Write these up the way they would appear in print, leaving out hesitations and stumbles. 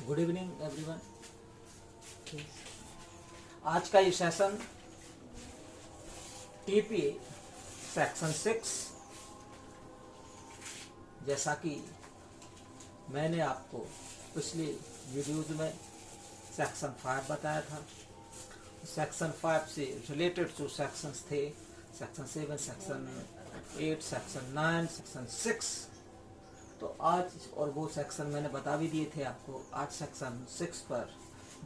Good evening everyone. आज का ये सेशन टीपीए सेक्शन 6, जैसा कि मैंने आपको पिछले वीडियोज में सेक्शन 5 बताया था। सेक्शन 5 से रिलेटेड जो सेक्शंस थे, सेक्शन 7, सेक्शन 8, सेक्शन 9, सेक्शन 6, तो आज और वो सेक्शन मैंने बता भी दिए थे आपको। आज सेक्शन 6 पर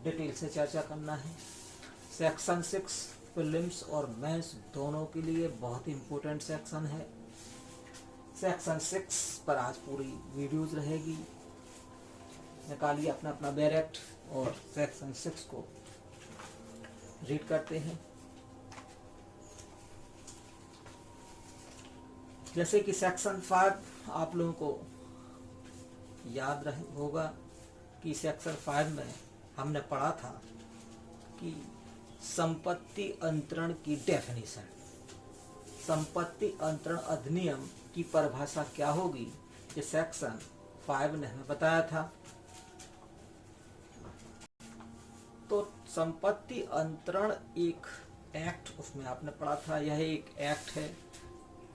डिटेल से चर्चा करना है। सेक्शन 6 प्रीलिम्स और मेंस दोनों के लिए बहुत ही इम्पोर्टेंट सेक्शन है। सेक्शन 6 पर आज पूरी वीडियोज रहेगी। निकालिए अपना अपना बैरेक्ट और सेक्शन 6 को रीड करते हैं। जैसे कि सेक्शन 5 आप लोगों को याद होगा कि सेक्शन 5 में हमने पढ़ा था कि संपत्ति अंतरण की डेफिनेशन, संपत्ति अंतरण अधिनियम की परिभाषा क्या होगी, ये सेक्शन 5 ने हमें बताया था। तो संपत्ति अंतरण एक एक्ट उसमें आपने पढ़ा था। यह एक एक्ट है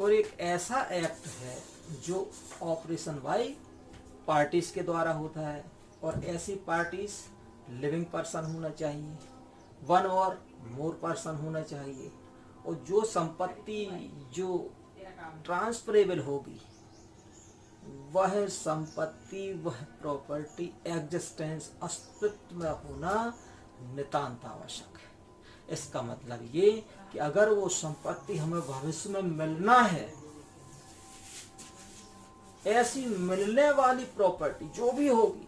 और एक ऐसा एक्ट है जो ऑपरेशन बाय पार्टीज के द्वारा होता है, और ऐसी पार्टीज लिविंग पर्सन होना चाहिए, वन और मोर पर्सन होना चाहिए, और जो संपत्ति जो ट्रांसफरेबल होगी वह संपत्ति, वह प्रॉपर्टी एग्जिस्टेंस, अस्तित्व में होना नितांत आवश्यक है। इसका मतलब ये कि अगर वो संपत्ति हमें भविष्य में मिलना है, ऐसी मिलने वाली प्रॉपर्टी जो भी होगी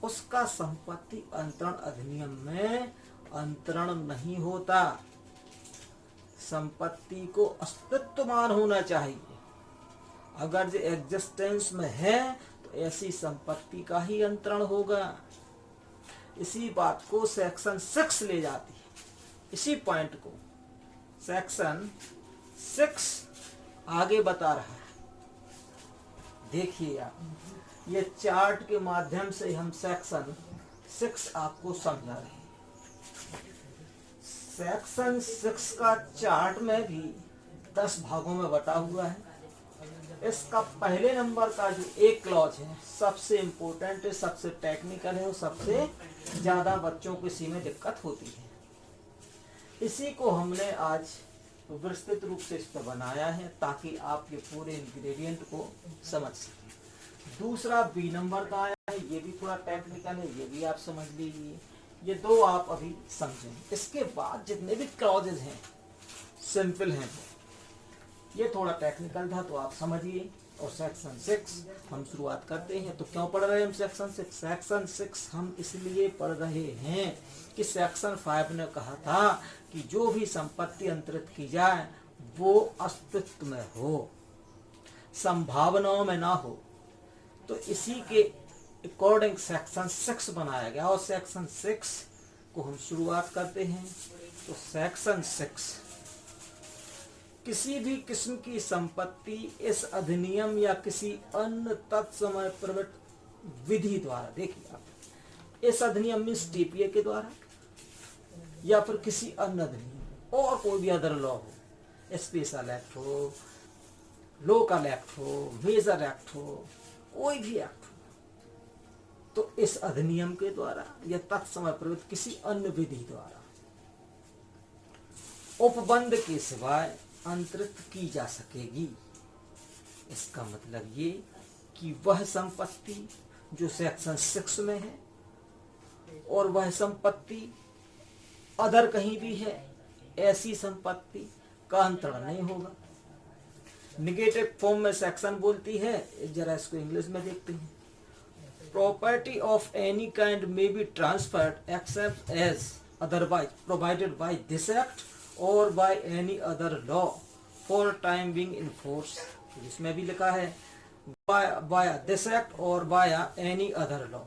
उसका संपत्ति अंतरण अधिनियम में अंतरण नहीं होता। संपत्ति को अस्तित्वमान होना चाहिए। अगर जो एग्जिस्टेंस में है तो ऐसी संपत्ति का ही अंतरण होगा। इसी बात को सेक्शन 6 ले जाती है। इसी पॉइंट को सेक्शन 6 आगे बता रहा है। देखिए आप, ये चार्ट के माध्यम से हम सेक्शन 6 आपको समझा रहे हैं। सेक्शन 6 का चार्ट में भी 10 भागों में बटा हुआ है। इसका पहले नंबर का जो एक क्लॉज है सबसे इम्पोर्टेंट है, सबसे टेक्निकल है और सबसे ज्यादा बच्चों को इसी में दिक्कत होती है। इसी को हमने आज विस्तृत रूप से इस पर बनाया है ताकि आप ये पूरे इंग्रेडिएंट को समझ सकें। दूसरा बी नंबर का आया है, ये भी थोड़ा टेक्निकल है, ये भी आप समझ लीजिए। ये दो आप अभी समझें। इसके बाद जितने भी क्लॉजेज हैं सिंपल हैं, ये थोड़ा टेक्निकल था तो आप समझिए। और सेक्शन 6 हम शुरुआत करते हैं। तो क्यों पढ़ रहे हैं हम सेक्शन 6? सेक्शन 6 हम इसलिए पढ़ रहे हैं कि सेक्शन 5 ने कहा था कि जो भी संपत्ति अंतरित की जाए वो अस्तित्व में हो, संभावनाओं में ना हो। तो इसी के अकॉर्डिंग सेक्शन 6 बनाया गया और सेक्शन 6 को हम शुरुआत करते हैं। तो सेक्शन 6, किसी भी किस्म की संपत्ति इस अधिनियम या किसी अन्य तत्समय प्रवृत्त विधि द्वारा, देखिए आप, इस अधिनियम में टीपीए के द्वारा या फिर किसी अन्य अधिनियम और कोई भी अदर लॉ हो, स्पेशल एक्ट हो, लोकल एक्ट हो, मेजर एक्ट हो, कोई भी एक्ट हो, तो इस अधिनियम के द्वारा या तत्समय प्रवृत्त किसी अन्य विधि द्वारा उपबंध के सिवाय अंतरित की जा सकेगी। इसका मतलब ये कि वह संपत्ति जो सेक्शन 6 में है और वह संपत्ति अदर कहीं भी है, ऐसी संपत्ति का अंतरण नहीं होगा। निगेटिव फॉर्म में सेक्शन बोलती है, जरा इसको इंग्लिश में देखते हैं। Property of any kind may be transferred except as otherwise provided by this act और by any other law for time being in force. इसमें भी लिखा है बाय दिस एक्ट और बाय एनी अदर लॉ।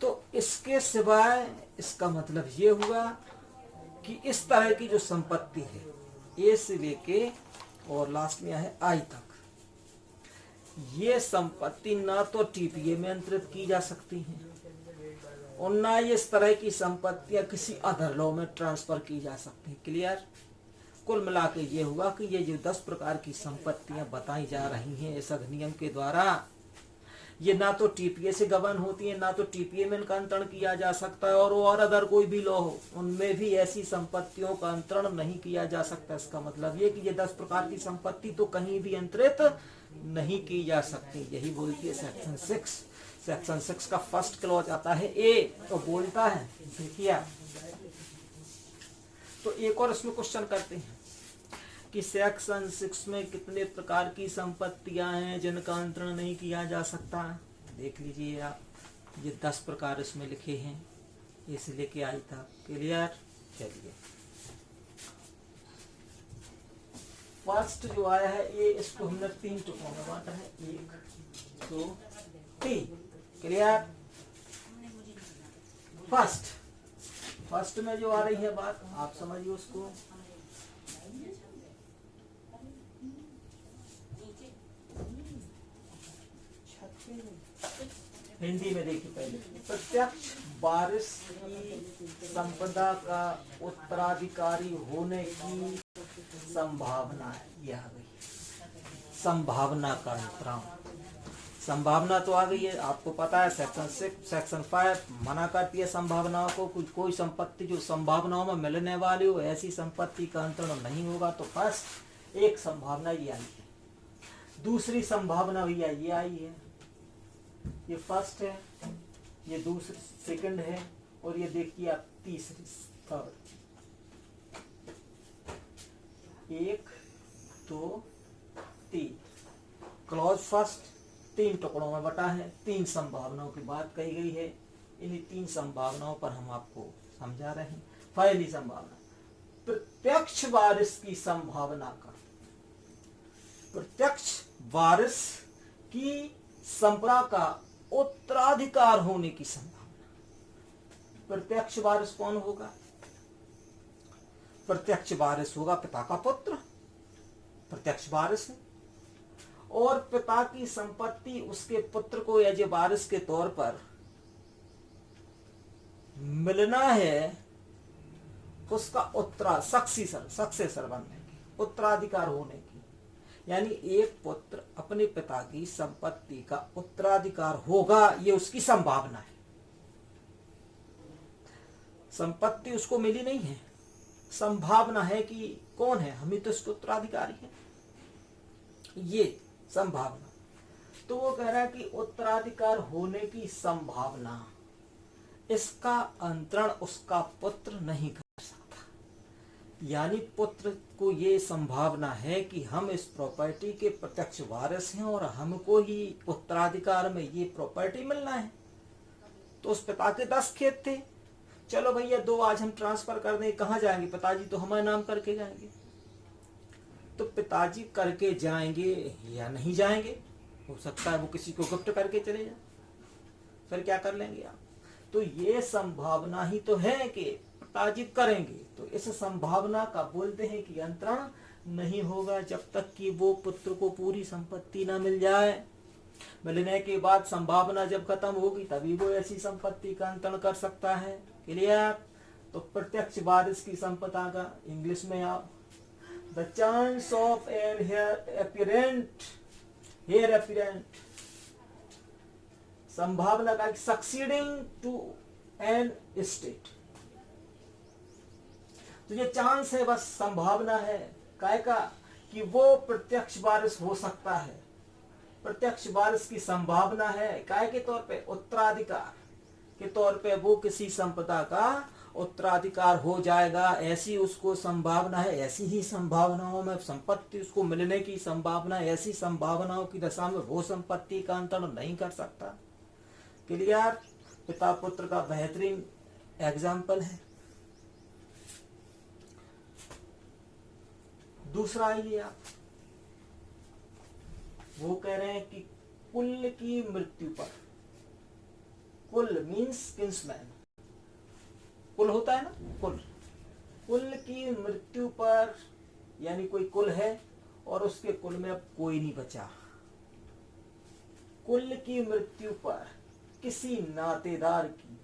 तो इसके सिवाय, इसका मतलब ये हुआ कि इस तरह की जो संपत्ति है, ए से लेके और लास्ट में है आई तक, ये संपत्ति ना तो टीपीए में अंतरित की जा सकती है और ना ये इस तरह की संपत्तियां किसी अदर लॉ में ट्रांसफर की जा सकती हैं। क्लियर? कुल मिला के ये हुआ कि ये जो 10 प्रकार की संपत्तियां बताई जा रही हैं इस अधिनियम के द्वारा, ये ना तो टीपीए से गवर्न होती है, ना तो टीपीए में इनका अंतरण किया जा सकता है, और अदर कोई भी लॉ हो उनमें भी ऐसी संपत्तियों का अंतरण नहीं किया जा सकता। इसका मतलब ये कि ये 10 प्रकार की संपत्ति तो कहीं भी अंतरित नहीं की जा सकती। यही बोलती है सेक्शन 6। सेक्शन 6 का फर्स्ट क्लॉज आता है ए, तो बोलता है, देखिए तो एक और इसमें क्वेश्चन करते हैं कि सेक्शन 6 में कितने प्रकार की संपत्तियां हैं जिनका अंतरण नहीं किया जा सकता। देख लीजिए आप, ये 10 प्रकार इसमें लिखे हैं, इसे लेके आई था। क्लियर? चलिए फर्स्ट जो आया है ये, इसको हमने 3 टुकड़ों में बांटा है, 1 2 3। क्लियर? फर्स्ट में जो आ रही है बात, आप समझिए उसको। हिंदी में देखिए पहले, प्रत्यक्ष वारिस की संपदा का उत्तराधिकारी होने की संभावना है। ये आ गई संभावना का अंतराल। संभावना तो आ गई है, आपको पता है सेक्शन 6 सेक्शन 5 मना करती है संभावनाओं को। कुछ कोई संपत्ति जो संभावनाओं में मिलने वाली हो ऐसी संपत्ति का अंतरण नहीं होगा। तो फर्स्ट एक संभावना ये आई है, दूसरी संभावना भैया ये आई है, ये फर्स्ट है, ये दूसरी सेकंड है, और ये देखिए आप तीसरी थर्ड। 1 2 3 क्लॉज फर्स्ट 3 टुकड़ों में बटा है, 3 संभावनाओं की बात कही गई है। इन्हीं 3 संभावनाओं पर हम आपको समझा रहे हैं। पहली संभावना, प्रत्यक्ष वारिस की संभावना का, प्रत्यक्ष वारिस की संपदा का उत्तराधिकार होने की संभावना। प्रत्यक्ष वारिस कौन होगा? प्रत्यक्ष वारिस होगा पिता का पुत्र, प्रत्यक्ष वारिस है, और पिता की संपत्ति उसके पुत्र को एज ए वारिस के तौर पर मिलना है, उसका सक्सेसर बनने की, उत्तराधिकार होने की। यानी एक पुत्र अपने पिता की संपत्ति का उत्तराधिकार होगा, ये उसकी संभावना है। संपत्ति उसको मिली नहीं है, संभावना है कि कौन है, हम ही तो इसके उत्तराधिकारी हैं, ये संभावना। तो वो कह रहा है कि उत्तराधिकार होने की संभावना, इसका अंतरण उसका पुत्र नहीं कर सकता। यानी पुत्र को ये संभावना है कि हम इस प्रॉपर्टी के प्रत्यक्ष वारिस हैं और हमको ही उत्तराधिकार में ये प्रॉपर्टी मिलना है। तो उस पिता के 10 खेत थे, चलो भैया 2 आज हम ट्रांसफर कर दें, कहाँ जाएंगे? पिताजी तो हमारे नाम करके जाएंगे। तो पिताजी करके जाएंगे या नहीं जाएंगे, हो सकता है वो किसी को गिफ्ट करके चले जाए, फिर क्या कर लेंगे आप? तो ये संभावना ही तो है कि पिताजी करेंगे। तो इस संभावना का बोलते हैं कि अंतरण नहीं होगा जब तक कि वो पुत्र को पूरी संपत्ति ना मिल जाए। मिलने के बाद संभावना जब खत्म होगी तभी वो ऐसी संपत्ति का अंतरण कर सकता है। क्लियर? तो प्रत्यक्ष वारिस की संपदा का इंग्लिश में आप, the chance of heir apparent संभावना का सक्सीडिंग टू एन स्टेट। तो ये चांस है, बस संभावना है काय का कि वो प्रत्यक्ष वारिस हो सकता है। प्रत्यक्ष वारिस की संभावना है काय के तौर पे? उत्तराधिकार के तौर पे वो किसी संपदा का उत्तराधिकार हो जाएगा, ऐसी उसको संभावना है। ऐसी ही संभावनाओं में संपत्ति उसको मिलने की संभावना, ऐसी संभावनाओं की दशा में वो संपत्ति का अंतरण नहीं कर सकता। क्लियर? पिता पुत्र का बेहतरीन एग्जाम्पल है। दूसरा आइए आप, वो कह रहे हैं कि कुल की मृत्यु पर, कुल मीन्स किंसमैन, कुल होता है ना, कुल की मृत्यु पर, यानी कोई कुल है और उसके कुल में अब कोई नहीं बचा, कुल की मृत्यु पर किसी नातेदार की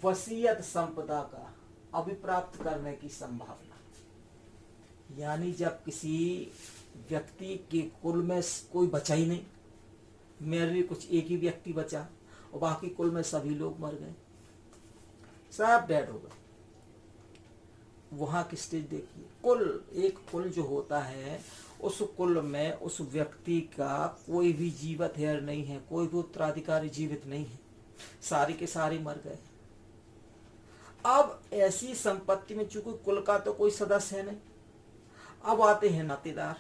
वसीयत संपदा का अभिप्राप्त करने की संभावना। यानी जब किसी व्यक्ति के कुल में कोई बचा ही नहीं, मेरे कुछ एक ही व्यक्ति बचा और बाकी कुल में सभी लोग मर गए, सब डेड हो गए। वहां की स्टेज देखिए, कुल एक कुल जो होता है उस कुल में उस व्यक्ति का कोई भी जीवित है नहीं है, कोई भी उत्तराधिकारी जीवित नहीं है, सारे के सारे मर गए। अब ऐसी संपत्ति में चूंकि कुल का तो कोई सदस्य है नहीं, अब आते हैं नातेदार,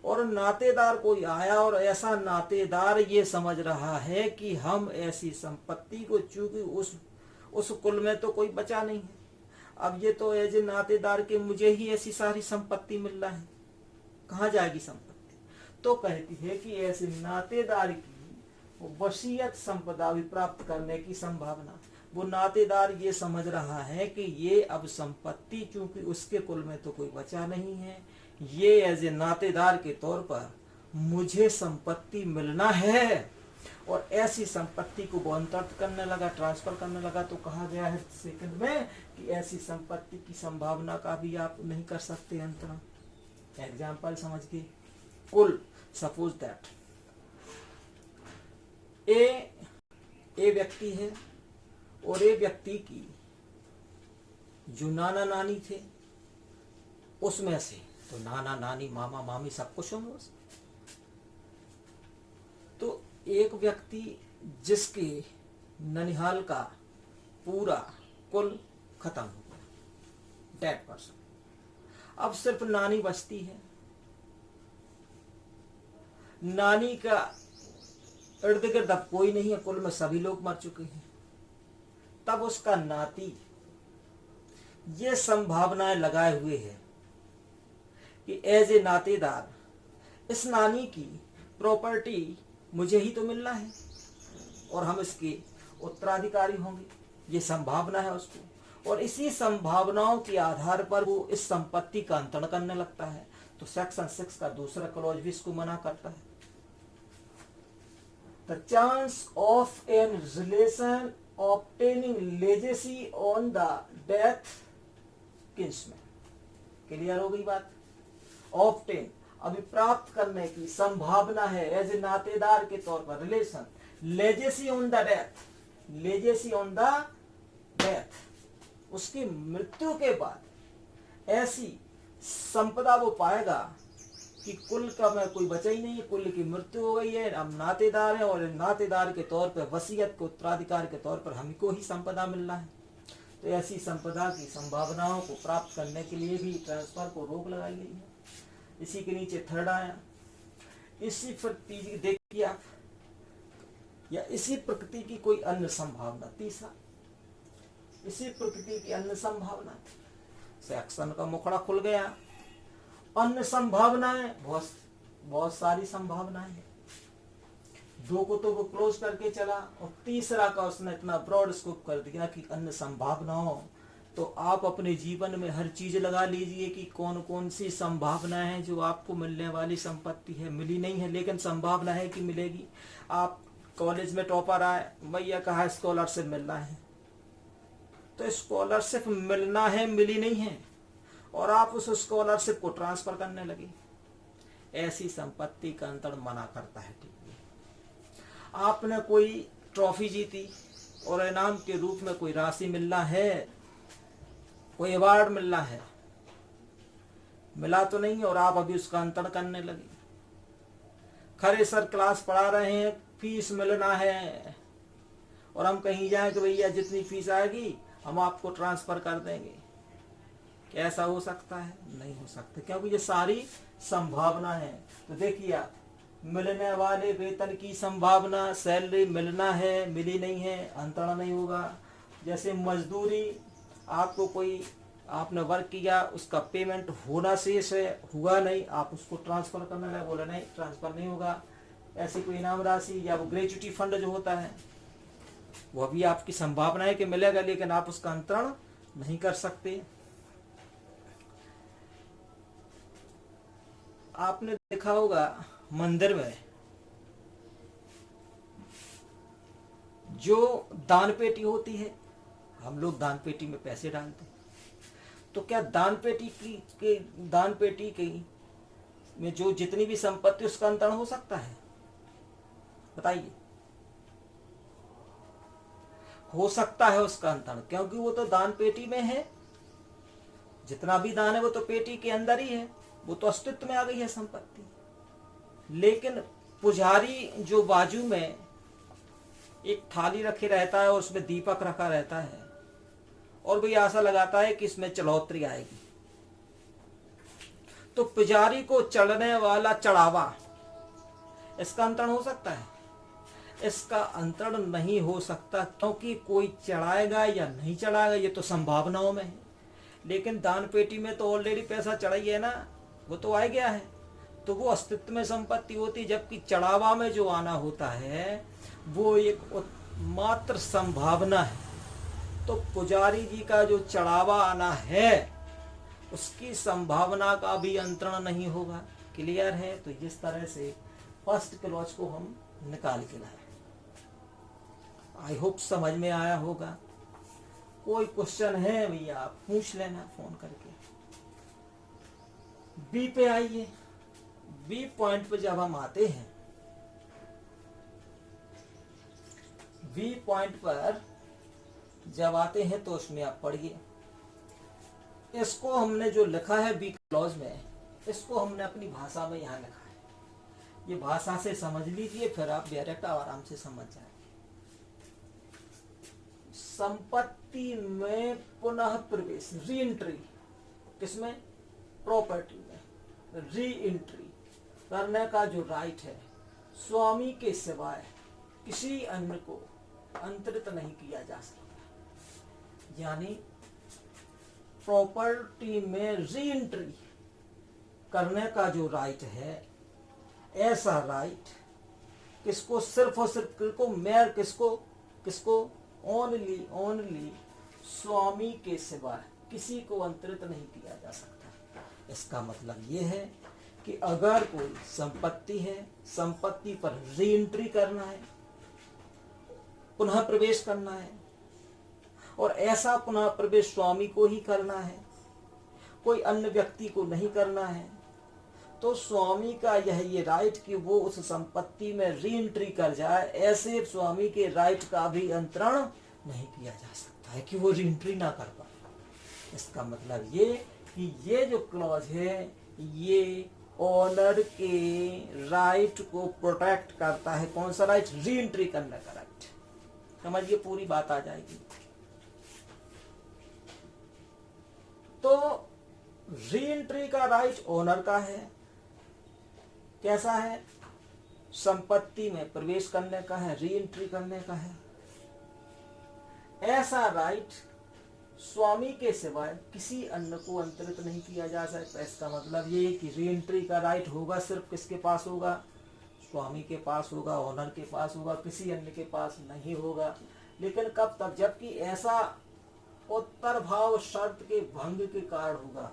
और नातेदार कोई आया और ऐसा नातेदार ये समझ रहा है कि हम ऐसी संपत्ति को, चूंकि उस कुल में तो कोई बचा नहीं है, अब ये तो एज ए नातेदार के मुझे ही ऐसी सारी संपत्ति मिल रहा है, कहाँ जाएगी संपत्ति। तो कहती है कि ऐसे नातेदार की वसीयत संपदा भी प्राप्त करने की संभावना। वो नातेदार ये समझ रहा है कि ये अब संपत्ति चूंकि उसके कुल में तो कोई बचा नहीं है, ये एज ए नातेदार के तौर पर मुझे संपत्ति मिलना है, और ऐसी संपत्ति को वो अंतर्गत करने लगा, ट्रांसफर करने लगा। तो कहा गया है सेकंड में कि ऐसी संपत्ति की संभावना का भी आप नहीं कर सकते अंतरण। एग्जाम्पल समझिए, कुल सपोज दैट ए व्यक्ति है और ए व्यक्ति की जो नाना नानी थे उसमें से तो नाना नानी मामा मामी सब कुछ होंगे। तो एक व्यक्ति जिसके ननिहाल का पूरा कुल खत्म हो गया, डेड पर्सन, अब सिर्फ नानी बचती है। नानी का इर्द गिर्द अब कोई नहीं है, कुल में सभी लोग मर चुके हैं। तब उसका नाती ये संभावनाएं लगाए हुए है कि एज ए नातेदार इस नानी की प्रॉपर्टी मुझे ही तो मिलना है और हम इसके उत्तराधिकारी होंगे, ये संभावना है उसको, और इसी संभावनाओं के आधार पर वो इस संपत्ति का अंतरण करने लगता है। तो सेक्शन 6 का दूसरा क्लॉज भी इसको मना करता है। The chance of an relation obtaining legacy on the death kinsman. Clear हो गई बात। ऑब्टेन अभी प्राप्त करने की संभावना है एज ए नातेदार के तौर पर, relation, legacy on the death, legacy on the death, उसकी मृत्यु के बाद ऐसी संपदा वो पाएगा कि कुल का में कोई बचा ही नहीं है, कुल की मृत्यु हो गई है, हम नातेदार हैं और नातेदार के तौर पर वसीयत के उत्तराधिकार के तौर पर हमको ही संपदा मिलना है। तो ऐसी संपदा की संभावनाओं को प्राप्त करने के लिए भी ट्रांसफर को रोक लगाई गई है। इसी के नीचे थर्ड आया, इसी प्रकृति देखिए आप, या इसी प्रकृति की कोई अन्य संभावना। तीसरा, इसी प्रकृति की अन्य संभावना। सेक्शन का मुखड़ा खुल गया। अन्य संभावनाएं बहुत सारी संभावनाएं हैं। दो को तो वो क्लोज करके चला और तीसरा का उसने इतना ब्रॉड स्कोप कर दिया कि अन्य संभावनाओं। तो आप अपने जीवन में हर चीज लगा लीजिए कि कौन कौन सी संभावना है जो आपको मिलने वाली संपत्ति है। मिली नहीं है लेकिन संभावना है कि मिलेगी। आप कॉलेज में टॉपर आए, भैया कहा स्कॉलरशिप मिलना है, तो स्कॉलरशिप मिलना है, मिली नहीं है, और आप उस स्कॉलरशिप को ट्रांसफर करने लगे। ऐसी संपत्ति का अंतरण मना करता है। ठीक है, आपने कोई ट्रॉफी जीती और इनाम के रूप में कोई राशि मिलना है, कोई अवार्ड मिलना है, मिला तो नहीं है और आप अभी उसका अंतरण करने लगे। खरे सर क्लास पढ़ा रहे हैं, फीस मिलना है, और हम कहीं जाए तो भैया जितनी फीस आएगी हम आपको ट्रांसफर कर देंगे। क्या ऐसा हो सकता है? नहीं हो सकता, क्योंकि ये सारी संभावना है। तो देखिए आप, मिलने वाले वेतन की संभावना, सैलरी मिलना है, मिली नहीं है, अंतरण नहीं होगा। जैसे मजदूरी, आपको कोई आपने वर्क किया, उसका पेमेंट होना शेष है, हुआ नहीं, आप उसको ट्रांसफर करने लगे, बोले नहीं ट्रांसफर नहीं होगा। ऐसी कोई इनाम राशि या वो ग्रेच्युटी फंड जो होता है वो भी आपकी संभावना है कि मिलेगा, लेकिन आप उसका अंतरण नहीं कर सकते। आपने देखा होगा मंदिर में जो दान पेटी होती है, हम लोग दान पेटी में पैसे डालते हैं, तो क्या दान पेटी की में जो जितनी भी संपत्ति उसका अंतरण हो सकता है? बताइए। हो सकता है उसका अंतरण, क्योंकि वो तो दान पेटी में है। जितना भी दान है वो तो पेटी के अंदर ही है, वो तो अस्तित्व में आ गई है संपत्ति। लेकिन पुजारी जो बाजू में एक थाली रखे रहता है और उसमें दीपक रखा रहता है और भी आशा लगाता है कि इसमें चढ़ोतरी आएगी, तो पुजारी को चढ़ने वाला चढ़ावा, इसका अंतरण हो सकता है? इसका अंतरण नहीं हो सकता, क्योंकि कोई चढ़ाएगा या नहीं चढ़ाएगा ये तो संभावनाओं में है। लेकिन दान पेटी में तो ऑलरेडी पैसा चढ़ा ही है ना, वो तो आ गया है, तो वो अस्तित्व में संपत्ति होती। जबकि चढ़ावा में जो आना होता है वो एक मात्र संभावना है। तो पुजारी जी का जो चढ़ावा आना है उसकी संभावना का भी अंतरण नहीं होगा। क्लियर है? तो इस तरह से फर्स्ट क्लॉज को हम निकाल के लाए। आई होप समझ में आया होगा। कोई क्वेश्चन है भैया आप पूछ लेना फोन करके। बी पे आइए। बी पॉइंट पे जब हम आते हैं, बी पॉइंट पर जब आते हैं तो उसमें आप पढ़िए। इसको हमने जो लिखा है बी क्लॉज में, इसको हमने अपनी भाषा में यहाँ लिखा है। ये भाषा से समझ लीजिए, फिर आप डायरेक्ट आराम से समझ जाए। संपत्ति में पुनः प्रवेश, री एंट्री, किसमें? प्रॉपर्टी में री एंट्री करने का जो राइट है, स्वामी के सिवाय किसी अन्य को अंतरित नहीं किया जा सकता। यानी प्रॉपर्टी में री एंट्री करने का जो राइट है, ऐसा राइट किसको? सिर्फ और सिर्फ किसको? मेयर किसको? ओनली स्वामी के सिवाय किसी को अंतरित नहीं किया जा सकता। इसका मतलब ये है कि अगर कोई संपत्ति है, संपत्ति पर री एंट्री करना है, पुनः प्रवेश करना है, और ऐसा पुनः प्रवेश स्वामी को ही करना है, कोई अन्य व्यक्ति को नहीं करना है, तो स्वामी का ये राइट कि वो उस संपत्ति में री एंट्री कर जाए, ऐसे स्वामी के राइट का भी अंतरण नहीं किया जा सकता है कि वो री एंट्री ना कर पाए। इसका मतलब ये कि ये जो क्लॉज है ये ओनर के राइट को प्रोटेक्ट करता है। कौन सा राइट? री एंट्री करने का राइट। समझिए, पूरी बात आ जाएगी। तो री एंट्री का राइट ओनर का है। कैसा है? संपत्ति में प्रवेश करने का है, री एंट्री करने का है। ऐसा राइट स्वामी के सिवाय किसी अन्य को अंतरित नहीं किया जा सकता। इसका मतलब ये कि री एंट्री का राइट होगा सिर्फ किसके पास होगा? स्वामी के पास होगा, ओनर के पास होगा, किसी अन्य के पास नहीं होगा। लेकिन कब तक? जबकि ऐसा उत्तर भाव शर्त के भंग के कारण होगा।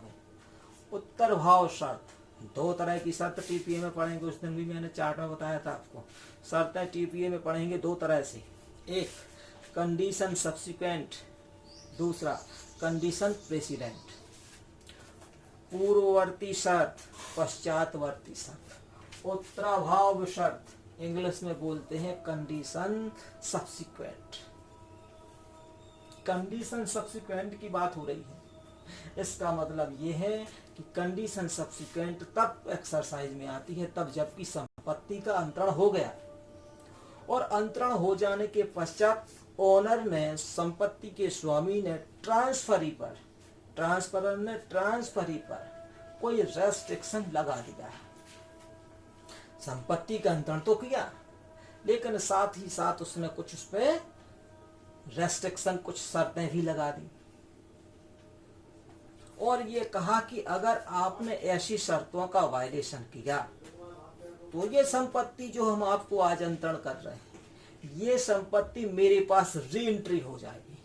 उत्तर भाव शर्त, दो तरह की शर्त टीपीए में पढ़ेंगे, उस दिन भी मैंने चार्ट में बताया था आपको। शर्तें टीपीए में पढ़ेंगे दो तरह से, एक कंडीशन सब्सिक्वेंट, दूसरा कंडीशन प्रेसिडेंट। पूर्ववर्ती शर्त, पश्चातवर्ती शर्त। उत्तराभाव शर्त इंग्लिश में बोलते हैं कंडीशन सब्सिक्वेंट। कंडीशन सब्सिक्वेंट की बात हो रही है। इसका मतलब ये है कि कंडीशन सब्सिक्वेंट तब एक्सरसाइज में आती है तब जबकि संपत्ति का अंतरण हो गया, और अंतरण हो जाने के पश्चात ओनर ने, संपत्ति के स्वामी ने ट्रांसफरी पर कोई रेस्ट्रिक्शन लगा दिया है। संपत्ति का अंतरण तो किया, लेकिन साथ ही साथ उसने कुछ उस पर रेस्ट्रिक्शन, कुछ शर्तें भी लगा दी, और ये कहा कि अगर आपने ऐसी शर्तों का वायलेशन किया तो ये संपत्ति जो हम आपको आज अंतरण कर रहे हैं, ये संपत्ति मेरे पास री एंट्री हो जाएगी।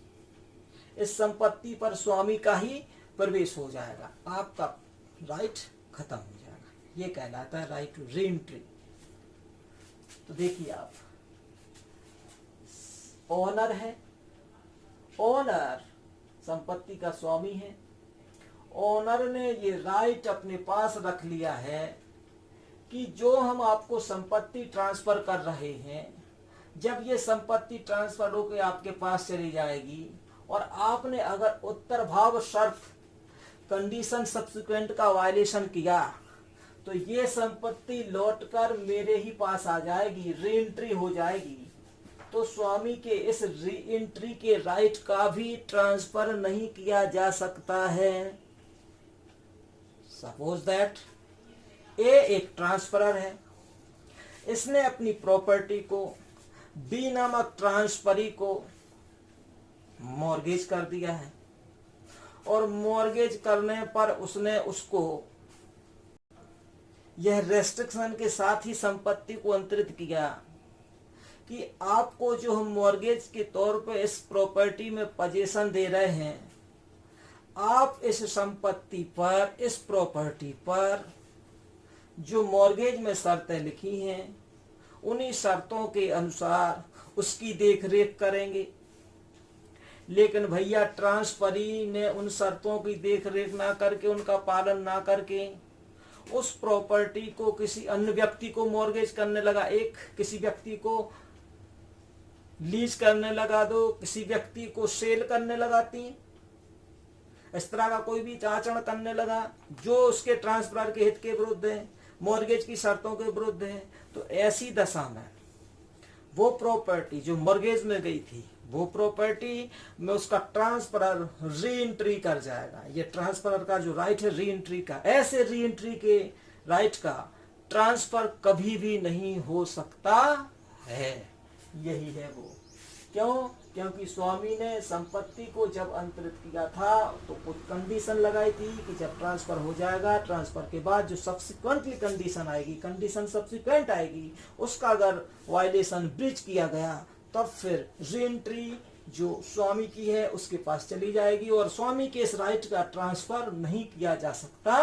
इस संपत्ति पर स्वामी का ही प्रवेश हो जाएगा, आपका राइट खत्म हो जाएगा। ये कहलाता है राइट टू री एंट्री। तो देखिए आप, ओनर है, ओनर संपत्ति का स्वामी है, ओनर ने ये राइट अपने पास रख लिया है कि जो हम आपको संपत्ति ट्रांसफर कर रहे हैं, जब ये संपत्ति ट्रांसफर होकर आपके पास चली जाएगी और आपने अगर उत्तर भाव शर्त कंडीशन सब्सिक्वेंट का वायलेशन किया तो ये संपत्ति लौटकर मेरे ही पास आ जाएगी, री एंट्री हो जाएगी। तो स्वामी के इस री एंट्री के राइट का भी ट्रांसफर नहीं किया जा सकता है। सपोज दैट ए एक ट्रांसफरर है, इसने अपनी प्रॉपर्टी को बी नामक ट्रांसफरी को मॉर्गेज कर दिया है और मॉर्गेज करने पर उसने उसको यह रेस्ट्रिक्शन के साथ ही संपत्ति को अंतरित किया कि आपको जो हम मॉर्गेज के तौर पर इस प्रॉपर्टी में पोजीशन दे रहे हैं, आप इस संपत्ति पर, इस प्रॉपर्टी पर जो मॉर्गेज में शर्तें लिखी हैं उन्हीं शर्तों के अनुसार उसकी देख रेख करेंगे। लेकिन भैया ट्रांसफरी ने उन शर्तों की देख रेख ना करके, उनका पालन ना करके उस प्रॉपर्टी को किसी अन्य व्यक्ति को मॉर्गेज करने लगा, एक किसी व्यक्ति को लीज करने लगा, दो किसी व्यक्ति को सेल करने लगा, तीन इस तरह का कोई भी आचरण करने लगा जो उसके ट्रांसफर के हित के विरुद्ध है, मॉर्गेज की शर्तों के विरुद्ध है। तो ऐसी दशा में वो प्रॉपर्टी जो मॉर्गेज में गई थी, वो प्रॉपर्टी में उसका ट्रांसफर री एंट्री कर जाएगा। ये ट्रांसफर का जो राइट है री एंट्री का, ऐसे री एंट्री के राइट का ट्रांसफर कभी भी नहीं हो सकता है। यही है वो। क्यों? क्योंकि स्वामी ने संपत्ति को जब अंतरित किया था तो कुछ कंडीशन लगाई थी कि जब ट्रांसफर हो जाएगा, ट्रांसफर के बाद जो सब्सिक्वेंटली कंडीशन आएगी, कंडीशन सब्सिक्वेंट आएगी, उसका अगर वायलेशन ब्रीच किया गया तब फिर री एंट्री जो स्वामी की है उसके पास चली जाएगी और स्वामी के इस राइट का ट्रांसफर नहीं किया जा सकता